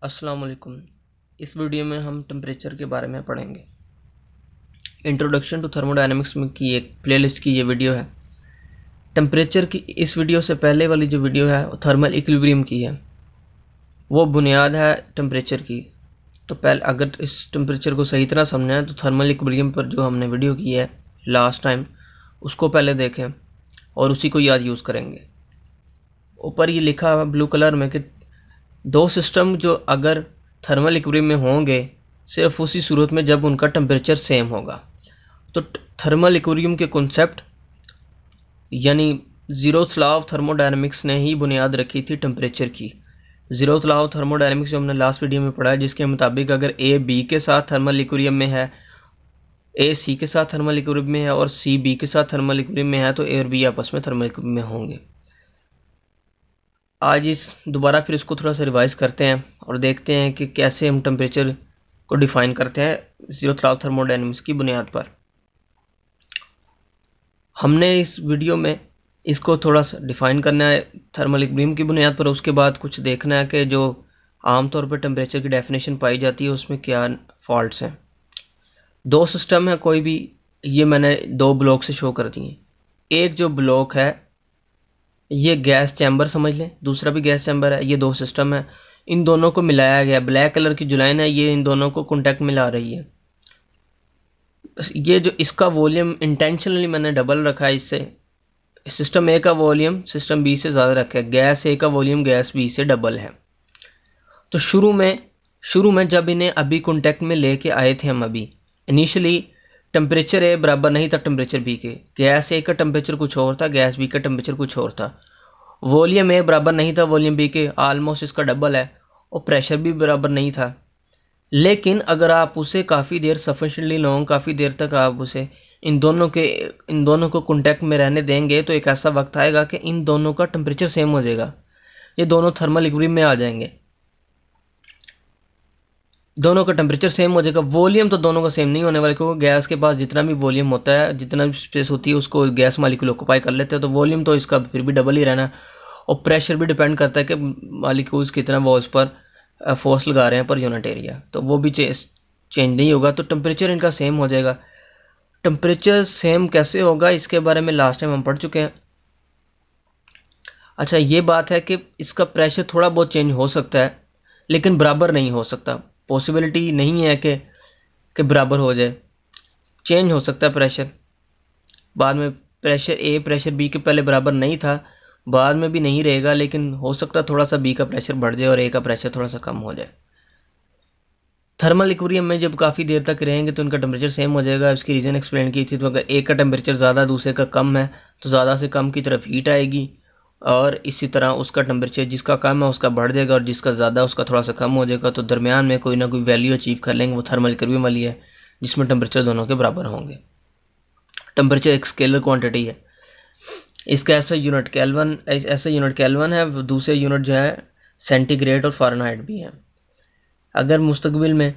अस्सलाम वालेकुम। इस वीडियो में हम टेम्परेचर के बारे में पढ़ेंगे। इंट्रोडक्शन टू थर्मोडायनेमिक्स में की एक प्लेलिस्ट की ये वीडियो है। टेम्परेचर की इस वीडियो से पहले वाली जो वीडियो है वो थर्मल इक्विलिब्रियम की है, वो बुनियाद है टेम्परेचर की। तो पहले अगर इस टेम्परेचर को सही तरह समझना है तो थर्मल इक्विलिब्रियम पर जो हमने वीडियो की है लास्ट टाइम, उसको पहले देखें और उसी को याद यूज़ करेंगे। ऊपर ये लिखा हुआ ब्लू कलर में कि दो सिस्टम जो अगर थर्मल इक्विलिब्रियम में होंगे सिर्फ उसी सूरत में जब उनका टेम्परेचर सेम होगा। तो थर्मल इक्विलिब्रियम के कॉन्सेप्ट यानी ज़ीरोथ लॉ ऑफ थर्मोडायनेमिक्स ने ही बुनियाद रखी थी टेम्परेचर की। ज़ीरोथ लॉ ऑफ थर्मोडायनेमिक्स जो हमने लास्ट वीडियो में पढ़ा है, जिसके मुताबिक अगर ए बी के साथ थर्मल इक्विलिब्रियम में है, ए सी के साथ थर्मल इक्विलिब्रियम में है और सी बी के साथ थर्मल इक्विलिब्रियम में है, तो ए और बी आपस में थर्मल इक्विलिब्रियम में होंगे। आज इस दोबारा फिर इसको थोड़ा सा रिवाइज करते हैं और देखते हैं कि कैसे हम टेम्परेचर को डिफ़ाइन करते हैं ज़ीरोथ लॉ ऑफ थर्मोडायनेमिक्स की बुनियाद पर। हमने इस वीडियो में इसको थोड़ा सा डिफ़ाइन करना है थर्मल इक्विलिब्रियम की बुनियाद पर। उसके बाद कुछ देखना है कि जो आमतौर पर टेम्परेचर की डेफिनेशन पाई जाती है उसमें क्या फॉल्ट्स हैं। दो सिस्टम है कोई भी, ये मैंने दो ब्लॉक से शो कर दिए। एक जो ब्लॉक है ये गैस चैम्बर समझ लें, दूसरा भी गैस चैम्बर है। ये दो सिस्टम है, इन दोनों को मिलाया गया। ब्लैक कलर की जो लाइन है ये इन दोनों को कॉन्टैक्ट में ला रही है। ये जो इसका वॉल्यूम इंटेंशनली मैंने डबल रखा है, इससे सिस्टम ए का वॉल्यूम सिस्टम बी से ज़्यादा रखा है। गैस ए का वॉल्यूम गैस बी से डबल है। तो शुरू में जब इन्हें अभी कॉन्टैक्ट में लेके आए थे हम, अभी इनिशियली टेम्परेचर ए बराबर नहीं था टेम्परेचर बी के। गैस ए का टेम्परेचर कुछ और था, गैस बी का टेम्परेचर कुछ और था। वॉल्यूम ए बराबर नहीं था वॉल्यूम बी के, आलमोस्ट इसका डबल है। और प्रेशर भी बराबर नहीं था। लेकिन अगर आप उसे काफ़ी देर सफिशिएंटली लॉन्ग, काफ़ी देर तक आप उसे इन दोनों को कॉन्टैक्ट में रहने देंगे तो एक ऐसा वक्त आएगा कि इन दोनों का टेम्परेचर सेम हो जाएगा। ये दोनों थर्मल इक्विलिब्रियम में आ जाएंगे, दोनों का टेम्परेचर सेम हो जाएगा। वॉल्यूम तो दोनों का सेम नहीं होने वाला, क्योंकि गैस के पास जितना भी वॉल्यूम होता है, जितना भी स्पेस होती है, उसको गैस मालिक्यूल ऑक्यूपाई कर लेते हैं। तो वॉल्यूम तो इसका फिर भी डबल ही रहना है। और प्रेशर भी डिपेंड करता है कि मालिक्यूल्स कितना वॉल्स पर फोर्स लगा रहे हैं पर यूनिट एरिया, तो वो भी चेंज नहीं होगा। तो टेम्परेचर इनका सेम हो जाएगा। टेम्परेचर सेम कैसे होगा इसके बारे में लास्ट टाइम हम पढ़ चुके हैं। अच्छा, ये बात है कि इसका प्रेशर थोड़ा बहुत चेंज हो सकता है लेकिन बराबर नहीं हो सकता। पॉसिबिलिटी नहीं है कि बराबर हो जाए, चेंज हो सकता है प्रेशर। बाद में प्रेशर ए प्रेशर बी के पहले बराबर नहीं था, बाद में भी नहीं रहेगा, लेकिन हो सकता है थोड़ा सा बी का प्रेशर बढ़ जाए और ए का प्रेशर थोड़ा सा कम हो जाए। थर्मल इक्विलिब्रियम में जब काफ़ी देर तक रहेंगे तो उनका टेम्परेचर सेम हो जाएगा। इसकी रीज़न एक्सप्लेन की थी। तो अगर एक का टेम्परेचर ज़्यादा दूसरे का कम है तो ज़्यादा से कम की तरफ हीट आएगी, और इसी तरह उसका टेम्परेचर जिसका कम है उसका बढ़ जाएगा और जिसका ज़्यादा उसका थोड़ा सा कम हो जाएगा। तो दरमियान में कोई ना कोई वैल्यू अचीव कर लेंगे, वो थर्मल इक्विलिब्रियम वाली है, जिसमें टेम्परेचर दोनों के बराबर होंगे। टेम्परेचर एक स्केलर क्वांटिटी है, इसका ऐसा यूनिट केल्विन है। दूसरे यूनिट जो है सेंटीग्रेड और फ़ारेनहाइट भी है। अगर मुस्तकबिल में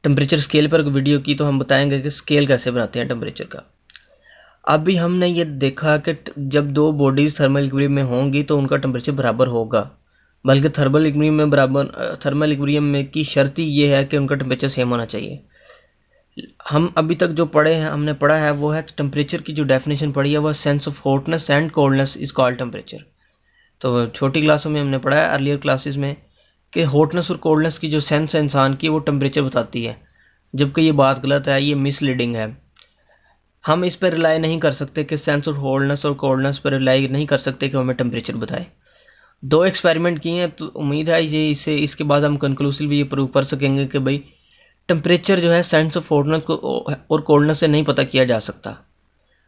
टेम्परेचर स्केल पर वीडियो की तो हम बताएंगे कि स्केल कैसे बनाते हैं टेम्परेचर का। अभी हमने ये देखा कि जब दो बॉडीज़ थर्मल इक्विलिब्रियम में होंगी तो उनका टेम्परेचर बराबर होगा, बल्कि थर्मल इक्विलिब्रियम में की शर्त ही ये है कि उनका टेम्परेचर सेम होना चाहिए। हम अभी तक जो हमने पढ़ा है वो है टेम्परेचर की जो डेफिनेशन पढ़ी है वो sense of hotness and coldness is called temperature. तो छोटी क्लासों में हमने पढ़ा है अर्लियर क्लासेस में कि हॉटनेस और कोल्डनेस की जो सेंस है इंसान की वो टेम्परेचर बताती है, जबकि ये बात गलत है, ये मिसलीडिंग है। हम इस पर रिलाई नहीं कर सकते कि सेंस ऑफ हॉटनेस और कोल्डनेस पर रिलाई नहीं कर सकते कि हमें टेम्परेचर बताए। दो एक्सपेरिमेंट किए हैं, तो उम्मीद है इसके बाद हम कंक्लूसिवली ये प्रूव कर सकेंगे कि भाई टेम्परेचर जो है सेंस ऑफ हॉटनेस को और कोल्डनेस से नहीं पता किया जा सकता।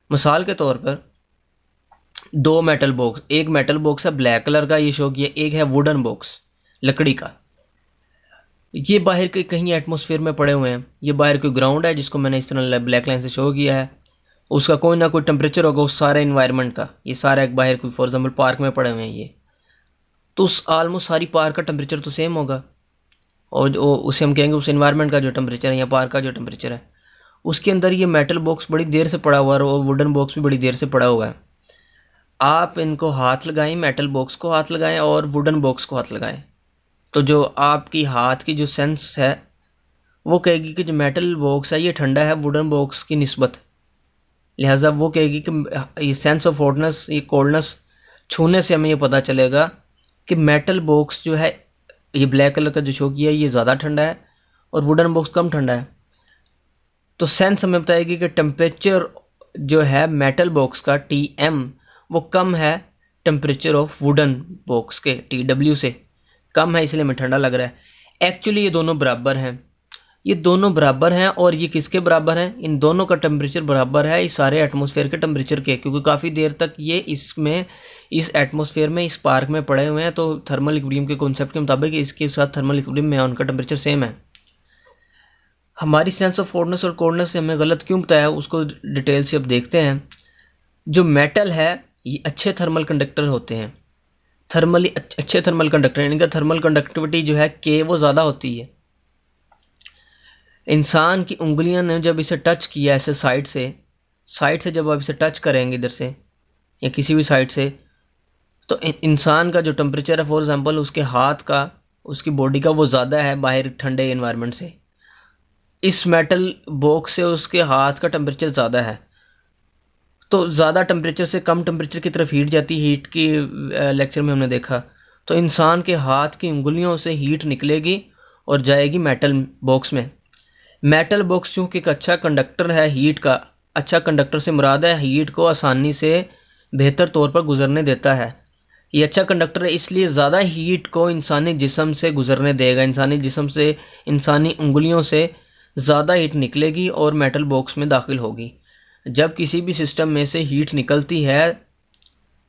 मिसाल के तौर पर दो मेटल बॉक्स, एक मेटल बॉक्स है ब्लैक कलर का, ये शो किया, एक है वुडन बॉक्स लकड़ी का। ये बाहर के कहीं एटमॉस्फेयर में पड़े हुए हैं। ये बाहर कोई ग्राउंड है जिसको मैंने इस तरह ब्लैक लाइन से शो किया है, उसका कोई ना कोई टेम्परेचर होगा उस सारे इन्वायरमेंट का। ये सारा एक बाहर कोई फॉर एग्जाम्पल पार्क में पड़े हुए हैं ये, तो उस ऑलमोस्ट सारी पार्क का टेम्परेचर तो सेम होगा। और उसे हम कहेंगे उस इन्वायरमेंट का जो टेम्परेचर है या पार्क का जो टेम्परेचर है। उसके अंदर ये मेटल बॉक्स बड़ी देर से पड़ा हुआ है और वुडन बॉक्स भी बड़ी देर से पड़ा हुआ है। आप इनको हाथ लगाएं, मेटल बॉक्स को हाथ लगाएं और वुडन बॉक्स को हाथ लगाएं, तो जो आपकी हाथ की जो सेंस है वो कहेगी कि जो मेटल बॉक्स है ये ठंडा है वुडन बॉक्स की निस्बत, लिहाजा वो कहेगी कि ये सेंस ऑफ हॉटनेस, ये कोल्डनेस छूने से हमें ये पता चलेगा कि मेटल बॉक्स जो है ये ब्लैक कलर का जो शो किया है ये ज़्यादा ठंडा है और वुडन बॉक्स कम ठंडा है। तो सेंस हमें बताएगी कि टेम्परेचर जो है मेटल बॉक्स का Tm वो कम है टेम्परेचर ऑफ वुडन बॉक्स के Tw से कम है, इसलिए हमें ठंडा लग रहा है। एक्चुअली ये दोनों बराबर हैं, ये दोनों बराबर हैं। और ये किसके बराबर हैं? इन दोनों का टेम्परेचर बराबर है इस सारे एटमॉस्फेयर के टेम्परेचर के, क्योंकि काफ़ी देर तक ये इसमें इस एटमॉस्फेयर में इस पार्क में पड़े हुए हैं। तो थर्मल इक्विलिब्रियम के कॉन्सेप्ट के मुताबिक इसके साथ थर्मल इक्विलिब्रियम में उनका टेम्परेचर सेम है। हमारी सेंस ऑफ हॉटनेस और कोल्डनेस से हमें गलत क्यों बताया उसको डिटेल से अब देखते हैं। जो मेटल है ये अच्छे थर्मल कंडक्टर होते हैं, थर्मली अच्छे थर्मल कंडक्टर, इनका थर्मल कंडक्टिविटी जो है K वो ज़्यादा होती है। इंसान की उंगलियां ने जब इसे टच किया ऐसे साइड से जब आप इसे टच करेंगे इधर से या किसी भी साइड से, तो इंसान का जो टेम्परेचर है फॉर एग्जांपल उसके हाथ का, उसकी बॉडी का वो ज़्यादा है बाहर ठंडे एनवायरनमेंट से। इस मेटल बॉक्स से उसके हाथ का टेम्परेचर ज़्यादा है, तो ज़्यादा टेम्परेचर से कम टेम्परेचर की तरफ हीट जाती है। हीट की लेक्चर में हमने देखा, तो इंसान के हाथ की उंगलियों से हीट निकलेगी और जाएगी मेटल बॉक्स में। मेटल बॉक्स चूँकि एक अच्छा कंडक्टर है हीट का, अच्छा कंडक्टर से मुराद है हीट को आसानी से बेहतर तौर पर गुजरने देता है। ये अच्छा कंडक्टर है इसलिए ज़्यादा हीट को इंसानी जिस्म से गुजरने देगा, इंसानी जिस्म से, इंसानी उंगलियों से ज़्यादा हीट निकलेगी और मेटल बॉक्स में दाखिल होगी। जब किसी भी सिस्टम में से हीट निकलती है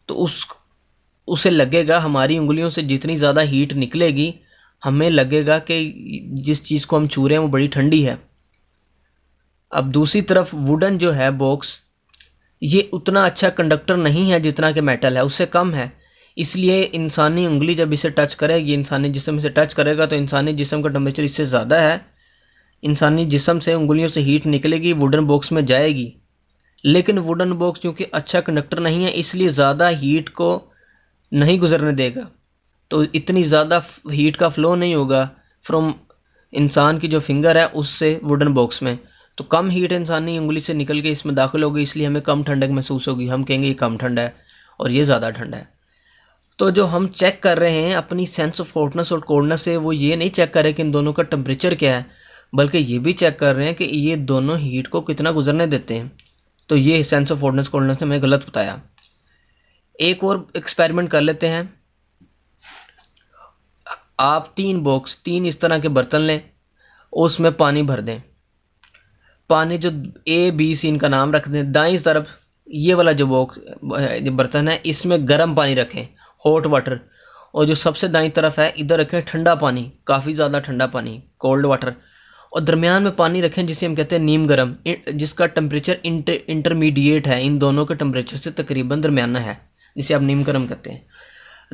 तो उसे लगेगा, हमारी उंगलियों से जितनी ज़्यादा हीट निकलेगी हमें लगेगा कि जिस चीज़ को हम छू रहे हैं वो बड़ी ठंडी है। अब दूसरी तरफ वुडन जो है बॉक्स ये उतना अच्छा कंडक्टर नहीं है जितना कि मेटल है, उससे कम है। इसलिए इंसानी उंगली जब इसे टच करेगी, इंसानी जिस्म से टच करेगा तो इंसानी जिस्म का टेम्परेचर इससे ज़्यादा है। इंसानी जिस्म से उंगलियों से हीट निकलेगी, वुडन बॉक्स में जाएगी, लेकिन वुडन बॉक्स चूँकि अच्छा कंडक्टर नहीं है इसलिए ज़्यादा हीट को नहीं गुजरने देगा, तो इतनी ज़्यादा हीट का फ्लो नहीं होगा फ्रॉम इंसान की जो फिंगर है उससे वुडन बॉक्स में। तो कम हीट इंसानी उंगली से निकल के इसमें दाखिल होगी, इसलिए हमें कम ठंडक महसूस होगी। हम कहेंगे ये कम ठंडा है और ये ज़्यादा ठंडा है। तो जो हम चेक कर रहे हैं अपनी सेंस ऑफ हॉटनेस और कोल्डनेस से, वो ये नहीं चेक कर रहे कि इन दोनों का टेम्परेचर क्या है, बल्कि ये भी चेक कर रहे हैं कि ये दोनों हीट को कितना गुजरने देते हैं। तो ये सेंस ऑफ हॉटनेस कोल्डनेस ने हमें गलत बताया। एक और एक्सपेरिमेंट कर लेते हैं। आप तीन इस तरह के बर्तन लें, उसमें पानी भर दें। पानी जो A B C इनका नाम रख दें। दाईं तरफ ये वाला जो बॉक्स जो बर्तन है इसमें गर्म पानी रखें, हॉट वाटर, और जो सबसे दाईं तरफ है इधर रखें ठंडा पानी, काफ़ी ज़्यादा ठंडा पानी, कोल्ड वाटर। और दरमियान में पानी रखें जिसे हम कहते हैं नीम गर्म, जिसका टेम्परेचर इंटरमीडिएट है, इन दोनों के टेम्परेचर से तकरीबन दरमियाना है, जिसे आप नीम गर्म कहते हैं।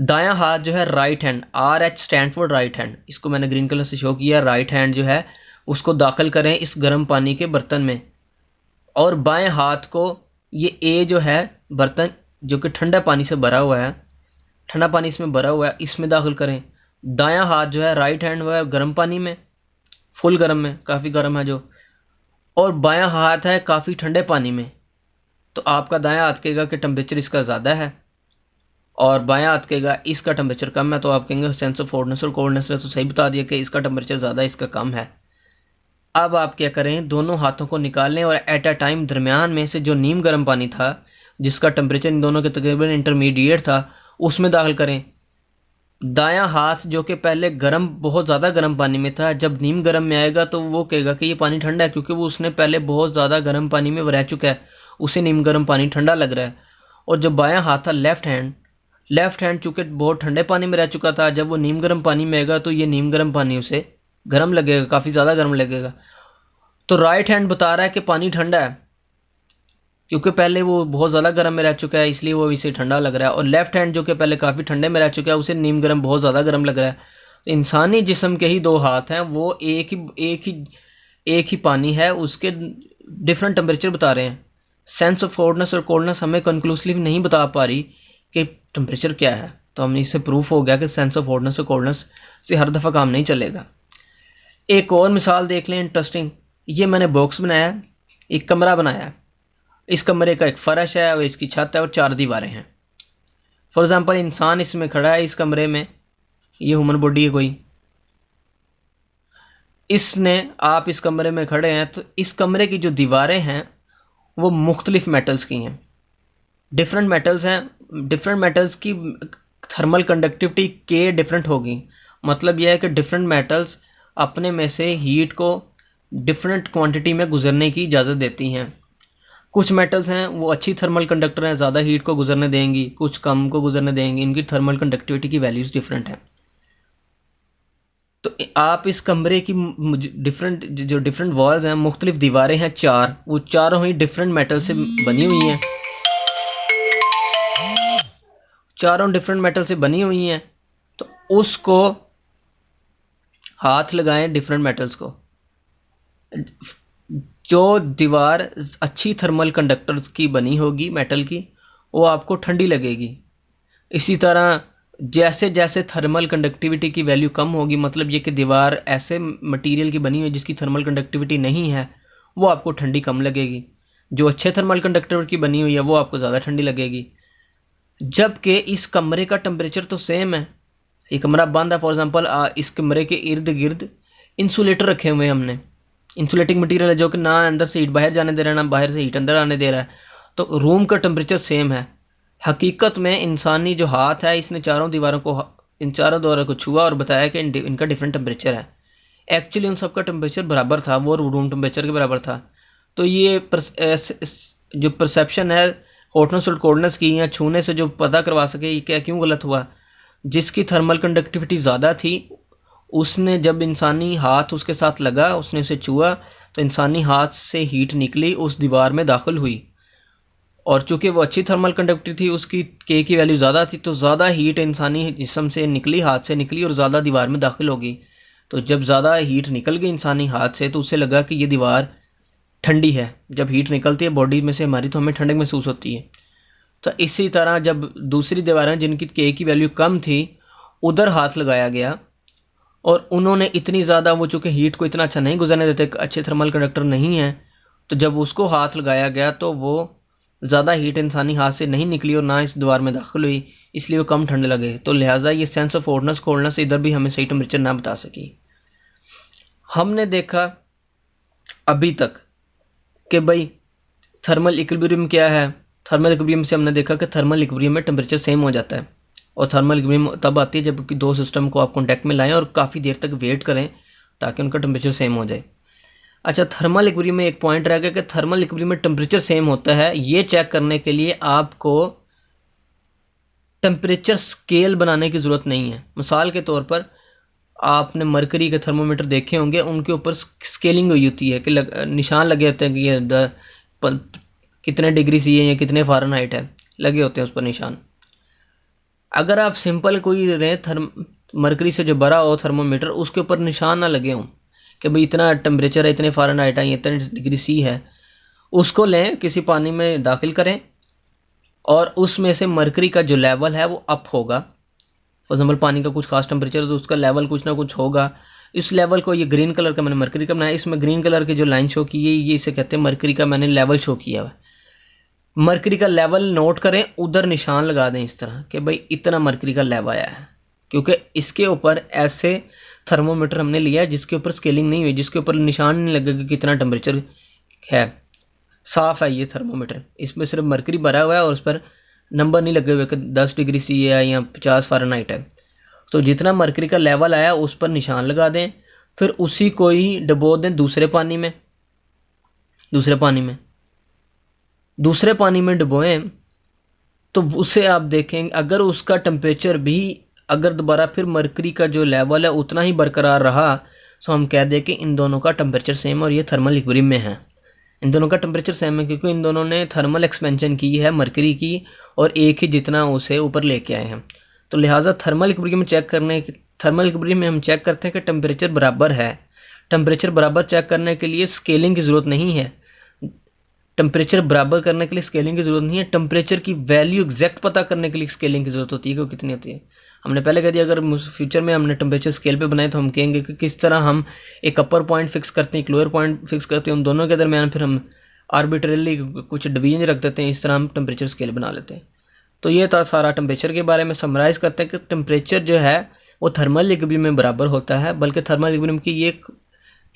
दायां हाथ जो है right hand, RH stand for right hand, इसको मैंने ग्रीन कलर से शो किया। राइट हैंड जो है उसको दाखिल करें इस गर्म पानी के बर्तन में, और बाएं हाथ को ये A जो है बर्तन जो कि ठंडा पानी से भरा हुआ है, ठंडा पानी इसमें भरा हुआ है, इसमें दाखिल करें। दायां हाथ जो है राइट हैंड वो है गर्म पानी में, फुल गर्म में, काफ़ी गर्म है जो, और बायां हाथ है काफ़ी ठंडे पानी में। तो आपका दायां हाथ कहेगा कि टेम्परेचर इसका ज़्यादा है और बायां हाथ कहेगा इसका टेम्परेचर कम है। तो आप कहेंगे सेंस ऑफ हॉटनेस और कोल्डनेस ने तो सही बता दिया कि इसका टेम्परेचर ज़्यादा है, इसका कम है। अब आप क्या करें, दोनों हाथों को निकाल लें और एट अ टाइम दरमियान में से जो नीम गर्म पानी था जिसका टेम्परेचर इन दोनों के तकरीबन इंटरमीडिएट था उसमें दाखिल करें। दायां हाथ जो कि पहले गर्म, बहुत ज़्यादा गर्म पानी में था, जब नीम गर्म में आएगा तो वो कहेगा कि ये पानी ठंडा है, क्योंकि वो उसने पहले बहुत ज़्यादा गर्म पानी में रह चुका है, उसे नीम गर्म पानी ठंडा लग रहा है। और जो बायां हाथ था लेफ़्ट हैंड चूँकि बहुत ठंडे पानी में रह चुका था, जब वो नीम गर्म पानी में आएगा तो ये नीम गर्म पानी उसे गर्म लगेगा, काफ़ी ज़्यादा गर्म लगेगा। तो राइट हैंड बता रहा है कि पानी ठंडा है, क्योंकि पहले वो बहुत ज़्यादा गर्म में रह चुका है इसलिए वो इसे ठंडा लग रहा है। और लेफ़्ट हैंड जो कि पहले काफ़ी ठंडे में रह चुका है उसे नीम गर्म, बहुत ज़्यादा गर्म लग रहा है। तो इंसानी जिस्म के ही दो हाथ हैं, वो एक ही पानी है, उसके डिफरेंट टेम्परेचर बता रहे हैं। सेंस ऑफ हॉटनेस और कोल्डनेस हमें कंक्लूसिवली नहीं बता पा रही कि टेम्परेचर क्या है। तो हमने इससे प्रूफ हो गया कि सेंस ऑफ हॉटनेस और कोल्डनेस से हर दफ़ा काम नहीं चलेगा। एक और मिसाल देख लें इंटरेस्टिंग। ये मैंने बॉक्स बनाया है, एक कमरा बनाया है। इस कमरे का एक फ़र्श है और इसकी छत है और 4 दीवारें हैं। फॉर एग्ज़ाम्पल इंसान इसमें खड़ा है, इस कमरे में, ये ह्यूमन बॉडी है कोई, इसने, आप इस कमरे में खड़े हैं, तो इस कमरे की जो दीवारें हैं वो मुख्तलिफ मेटल्स की हैं, डिफरेंट मेटल्स हैं। डिफरेंट मेटल्स की थर्मल कंडक्टिविटी के डिफरेंट होगी। मतलब यह है कि डिफरेंट मेटल्स अपने में से हीट को डिफरेंट क्वांटिटी में गुजरने की इजाज़त देती हैं। कुछ मेटल्स हैं वो अच्छी थर्मल कंडक्टर हैं, ज़्यादा हीट को गुजरने देंगी, कुछ कम को गुजरने देंगी। इनकी थर्मल कंडक्टिविटी की वैल्यूज़ डिफरेंट हैं। तो आप इस कमरे की डिफरेंट वॉल्स हैं, मुख्तलिफ दीवारें हैं 4, वो चारों ही डिफरेंट मेटल से बनी हुई हैं, चारों डिफरेंट मेटल से बनी हुई हैं। तो उसको हाथ लगाएं डिफरेंट मेटल्स को, जो दीवार अच्छी थर्मल कंडक्टर की बनी होगी मेटल की, वो आपको ठंडी लगेगी। इसी तरह जैसे जैसे थर्मल कंडक्टिविटी की वैल्यू कम होगी, मतलब ये कि दीवार ऐसे मटेरियल की बनी हुई जिसकी थर्मल कंडक्टिविटी नहीं है, वो आपको ठंडी कम लगेगी। जो अच्छे थर्मल कंडक्टर की बनी हुई है वो आपको ज़्यादा ठंडी लगेगी। जबकि इस कमरे का टेम्परेचर तो सेम है। ये कमरा बंद है, फॉर एग्जांपल इस कमरे के इर्द गिर्द इंसुलेटर रखे हुए हैं हमने, इंसुलेटिंग मटेरियल है जो कि ना अंदर से हीट बाहर जाने दे रहा है ना बाहर से हीट अंदर आने दे रहा है। तो रूम का टेम्परेचर सेम है। हकीकत में इंसानी जो हाथ है, इसने इन चारों दीवारों को छुआ और बताया कि इनका डिफरेंट टेम्परेचर है। एक्चुअली उन सबका टेम्परेचर बराबर था, वो रूम टेम्परेचर के बराबर था। तो ये जो परसेप्शन है हॉटनेस और कोल्डनेस की, या छूने से जो पता करवा सके ये क्या क्यों गलत हुआ। जिसकी थर्मल कंडक्टिविटी ज़्यादा थी, उसने जब इंसानी हाथ उसके साथ लगा, उसने उसे छुआ, तो इंसानी हाथ से हीट निकली, उस दीवार में दाखिल हुई। और चूंकि वो अच्छी थर्मल कंडक्टिविटी थी, उसकी के की वैल्यू ज़्यादा थी, तो ज़्यादा हीट इंसानी जिस्म से निकली, हाथ से निकली और ज़्यादा दीवार में दाखिल होगी। तो जब ज़्यादा हीट निकल गई इंसानी हाथ से, तो उसे लगा कि ये दीवार ठंडी है। जब हीट निकलती है बॉडी में से हमारी, तो हमें ठंडक महसूस होती है। तो इसी तरह जब दूसरी दीवारें जिनकी के की वैल्यू कम थी, उधर हाथ लगाया गया और उन्होंने इतनी ज़्यादा, वो चूँकि हीट को इतना अच्छा नहीं गुजरने देते, अच्छे थर्मल कंडक्टर नहीं है, तो जब उसको हाथ लगाया गया तो वो ज़्यादा हीट इंसानी हाथ से नहीं निकली और ना इस दीवार में दाखिल हुई, इसलिए वो कम ठंड लगे। तो लिहाजा ये सेंस ऑफ हॉटनेस कोल्डनेस इधर भी हमें सही टेम्परेचर ना बता सकी। हमने देखा अभी तक कि भाई थर्मल इक्विलिब्रियम क्या है। थर्मल इक्विलिब्रियम से हमने देखा कि थर्मल इक्विलिब्रियम में टेम्परेचर सेम हो जाता है, और थर्मल इक्विलिब्रियम तब आती है जब कि दो सिस्टम को आप कॉन्टैक्ट में लाएं और काफ़ी देर तक वेट करें ताकि उनका टेम्परेचर सेम हो जाए। अच्छा, थर्मल इक्विलिब्रियम में एक पॉइंट रह गया कि थर्मल इक्विलिब्रियम में टेम्परेचर सेम होता है। ये चेक करने के लिए आपको टेम्परेचर स्केल बनाने की ज़रूरत नहीं है। मिसाल के तौर पर आपने मरकरी के थर्मोमीटर देखे होंगे, उनके ऊपर स्केलिंग हुई होती है कि निशान लगे होते हैं कि ये कितने डिग्री सी है या कितने फ़ारेनहाइट है, लगे होते हैं उस पर निशान। अगर आप सिंपल कोई मरकरी से जो बड़ा हो थर्मोमीटर, उसके ऊपर निशान ना लगे हों कि भाई इतना टेम्परेचर है, इतने फ़ारेनहाइट है, इतने डिग्री सी है, उसको लें, किसी पानी में दाखिल करें और उसमें से मरकरी का जो लेवल है वो अप होगा। फॉर एग्जाम्पल पानी का कुछ खास टेम्परेचर है तो उसका लेवल कुछ ना कुछ होगा। इस लेवल को, ये ग्रीन कलर का मैंने मरकरी का बनाया, इसमें ग्रीन कलर की जो लाइन शो की है ये इसे कहते हैं मरकरी का मैंने लेवल शो किया हुआ है। मरकरी का लेवल नोट करें, उधर निशान लगा दें इस तरह कि भाई इतना मरकरी का लेवल आया है, क्योंकि इसके ऊपर ऐसे थर्मोमीटर हमने लिया है जिसके ऊपर स्केलिंग नहीं हुई, जिसके ऊपर निशान नहीं लगेगा कितना टेम्परेचर है। साफ है ये थर्मोमीटर, इसमें सिर्फ मरकरी भरा हुआ है और उस पर नंबर नहीं लगे हुए कि 10 डिग्री सी है या 50 फ़ारेनहाइट है। तो जितना मरकरी का लेवल आया उस पर निशान लगा दें, फिर उसी को ही डुबो दें दूसरे पानी में डुबोएं, तो उसे आप देखेंगे अगर उसका टेम्परेचर भी अगर दोबारा फिर मरकरी का जो लेवल है उतना ही बरकरार रहा, तो हम कह दें कि इन दोनों का टेम्परेचर सेम और ये थर्मल इक्विलिब्रियम में है। इन दोनों का टेम्परेचर सेम है क्योंकि इन दोनों ने थर्मल एक्सपेंशन की है मरकरी की और एक ही जितना उसे ऊपर लेके आए हैं। तो लिहाजा थर्मल इक्विलिब्रियम में हम चेक करते हैं कि टेम्परेचर बराबर है। टेम्परेचर बराबर चेक करने के लिए स्केलिंग की ज़रूरत नहीं है। टेम्परेचर बराबर करने के लिए स्केलिंग की ज़रूरत नहीं है, टेम्परेचर की वैल्यू एग्जैक्ट पता करने के लिए स्केलिंग की ज़रूरत होती है कि वो कितनी होती है। हमने पहले कह दिया, अगर फ्यूचर में हमने टेम्परेचर स्केल पे बनाए तो हम कहेंगे कि किस तरह हम एक अपर पॉइंट फिक्स करते हैं, एक लोअर पॉइंट फिक्स करते हैं, उन दोनों के दरमियान फिर हम आर्बिट्रेरली कुछ डिवीजन रख देते हैं, इस तरह हम टेम्परेचर स्केल बना लेते हैं। तो ये था सारा टेम्परेचर के बारे में। समराइज़ करते हैं कि टेम्परेचर जो है वो थर्मल इक्विलिब्रियम में बराबर होता है, बल्कि थर्मल इक्विलिब्रियम की ये एक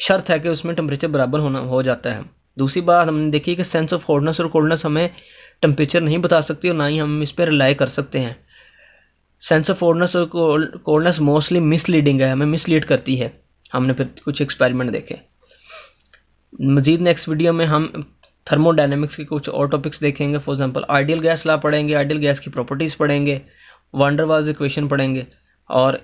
शर्त है कि उसमें टेम्परेचर बराबर हो जाता है। दूसरी बात हमने देखी कि सेंस ऑफ हॉटनेस और कोल्डनेस हमें टेम्परेचर नहीं बता सकती और ना ही हम इस पर रिलाई कर सकते हैं। सेंस ऑफ हॉटनेस और कोल्डनेस मोस्टली मिसलीडिंग है, हमें मिसलीड करती है। हमने फिर कुछ एक्सपेरिमेंट देखे। मज़ीद नेक्स्ट वीडियो में हम थर्मोडायनेमिक्स के कुछ और टॉपिक्स देखेंगे। For example ideal gas law पढ़ेंगे, आइडियल गैस की प्रॉपर्टीज़ पढ़ेंगे, वान डेर वाल्स इक्वेशन पढ़ेंगे, और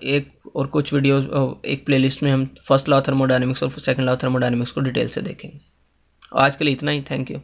कुछ वीडियोस एक प्लेलिस्ट में हम फर्स्ट लॉ थर्मोडायनेमिक्स और सेकंड लॉ थर्मोडायनेमिक्स को डिटेल से देखेंगे। आज के लिए इतना ही। Thank you.